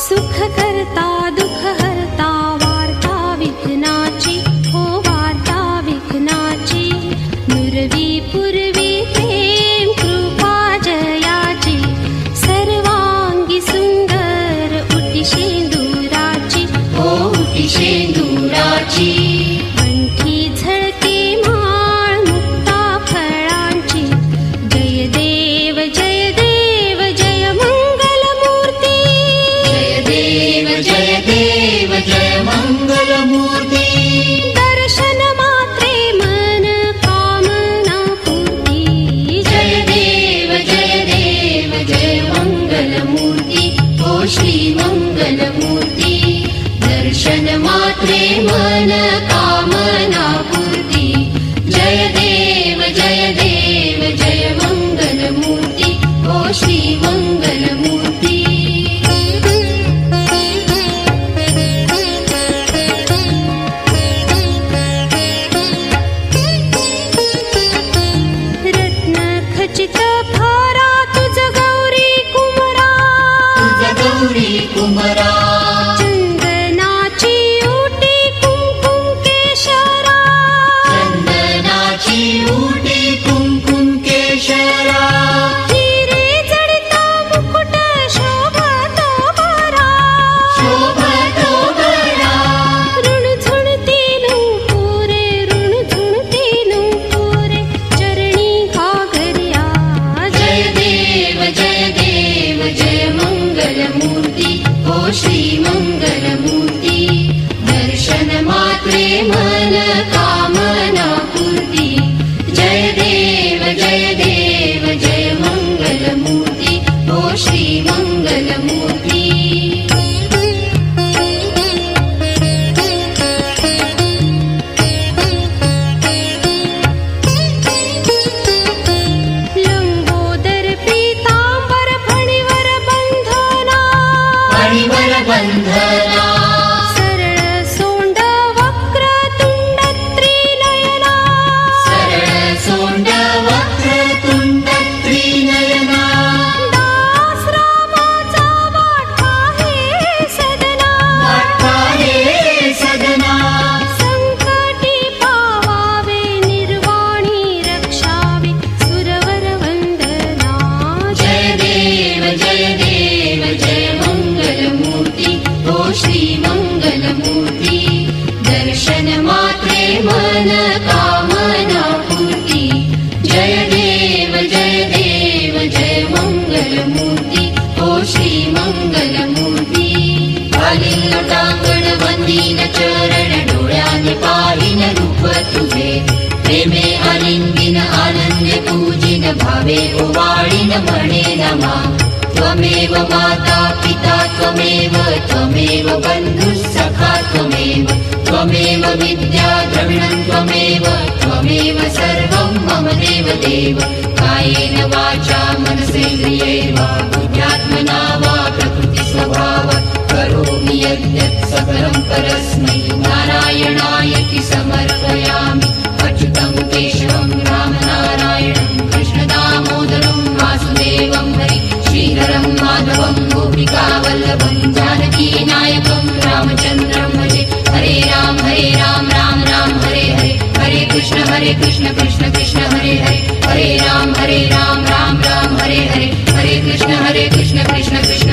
सुख करता दुःख हरता वार्ता विघ्नाची हो वार्ता विघ्नाची नुरवी पूर्वी प्रेम कृपा जयाची सर्वांगी सुंदर उटी शेंदुराची हो उटी शेंदुराची कंठी झळके माळ मुक्ता फळांची जय देव जय देव जय मंगल मूर्ती जय देव जय देव जय मंगल मूर्ती दर्शन मात्रे मन कामना पूर्ती जय देव जय मंगल मूर्ती हो श्री मंगल मूर्ती दर्शन मात्रे मन कामना पूर्ती जय देव जय मंगल मूर्ती हो श्री मंगल मूर्ती रत्न खचित फारा तुझ गौरी कुमरा तुझ गौरी कुमरा चंदनाची उटी कुंकुम केशरा चंदनाची उटी कुंकुम केशरा हिरे जडिता मुकुट शोभतो बरा शोभतो बरा ऋणझुणती नूपुरे ऋणझुणती नूपुरे चरणी घागर्या जय देव जय मंगल मूर्ती हो श्री मंगल मूर्ती दर्शन मात्रे मन कामना पूर्ती जय देव जय मंगल मूर्ती हो श्री मंगल मूर्ती लंबोदर पीतांबर फणीवर बंधना फणीवर बंधना सरळ सोंड वक्र तुंड त्रिनयना सरळ सोंड वक्रतुंड त्रिनयना दास रामाचा वाटा हे सदना वाटा हे सदना संकटी पावावे निर्वाणी रक्षावे सुरवर वंदना जय देव जय मंगल मूर्ती हो श्री मंगल मूर्ती दर्शन मात्रे मन कामना पूर्ती जय देव जय मंगल मूर्ती हो श्री मंगल मूर्ती घालीन लोटांगण वंदीन चरण डोळ्याने पाहिन रूप तुझे प्रेमे आलिंगिन आनंदे पूजिन भावे ओवाळीन म्हणे नमा त्वमेव माता पिता त्वमेव बन्धुः सखा त्वमेव विद्या द्रविणं त्वमेव सर्वं मम देव कायेन वाचा मनसेन्द्रियैर्वा बुद्ध्यात्मना वा प्रकृतिस्वभावात् करोमि यद्यत् सकलं परस्मै नारायणायति समर्पयामि अच्युतं केशवं रामनारायणं कृष्णदामोदरं वासुदेवं हरि श्रीधरं माधवं गोपिकावल्लभं जानकीनायकं रामचन्द्रं भजे हरे राम राम राम हरे हरे हरे कृष्ण कृष्ण कृष्ण हरे हरे हरे राम राम राम हरे हरे हरे कृष्ण कृष्ण कृष्ण